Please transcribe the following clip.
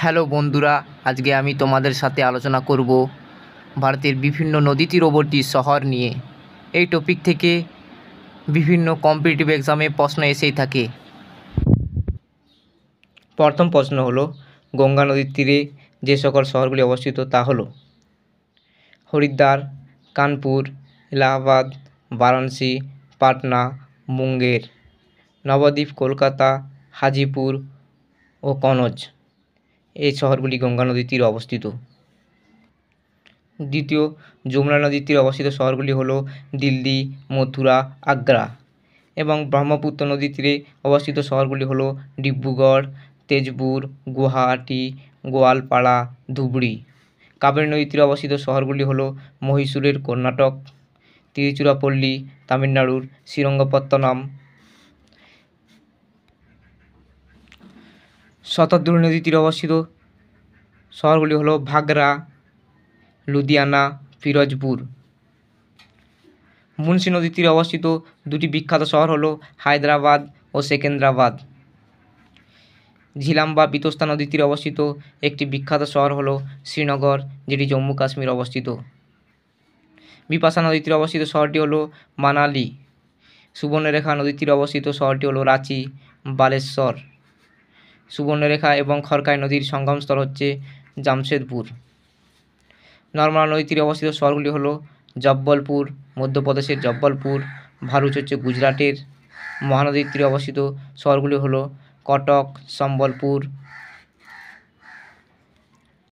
Hello বন্ধুরা, আজকে আমি তোমাদের সাথে আলোচনা করব ভারতের বিভিন্ন নদী তীরবর্তী শহর নিয়ে। এই টপিক থেকে বিভিন্ন কম্পিটিটিভ এক্সামে প্রশ্ন এসেই থাকে। প্রথম প্রশ্ন হলো, গঙ্গা নদীর তীরে যে সকল শহরগুলি অবস্থিত তা হলো হরিদ্বার, কানপুর, এলাহাবাদ, বারাণসী, পাটনা, মুঙ্গের। নবদ্বীপ, কলকাতা, হাজিপুর ও কনৌজ। এই শহরগুলি গঙ্গা নদীর তীরে অবস্থিত। দ্বিতীয়, যমুনা নদীর তীরে অবস্থিত শহরগুলি হলো দিল্লি, মথুরা, আগ্রা। এবং ব্রহ্মপুত্র নদীর তীরে অবস্থিত শহরগুলি হলো ডিব্রুগড়, তেজপুর, গুয়াহাটি, গোয়ালপাড়া, ধুবড়ি। কাবেরী নদীর তীরে অবস্থিত শহরগুলি হলো মহীশূরের কর্ণাটক, তিরুচিরাপল্লী তামিলনাড়ুর, শ্রীরঙ্গপত্তনম। শতদ্রু নদীর তীরে অবস্থিত শহরগুলি হলো ভাগড়া, লুধিয়ানা, ফিরোজপুর। মুন্সি নদীর তীরে অবস্থিত দুটি বিখ্যাত শহর হলো হায়দ্রাবাদ ও সেকেন্দ্রাবাদ। ঝিলাম বা বিতস্তা নদীর তীরে অবস্থিত একটি বিখ্যাত শহর হলো শ্রীনগর, যেটি জম্মু কাশ্মীর অবস্থিত। বিপাশা নদীর তীরে অবস্থিত শহরটি হলো মানালি। সুবর্ণরেখা নদীর তীরে অবস্থিত শহরটি হলো রাঁচি, বালেশ্বর। সুবর্ণরেখা এবং খড়কাই নদীর সঙ্গমস্থল হচ্ছে জামশেদপুর। নর্মদা নদীর তীরে অবস্থিত শহরগুলি হলো জব্বলপুর, মধ্যপ্রদেশের জব্বলপুর। ভারুচ হচ্ছে গুজরাটের। মহানদীর তীরে অবস্থিত শহরগুলি হলো কটক, সম্বলপুর,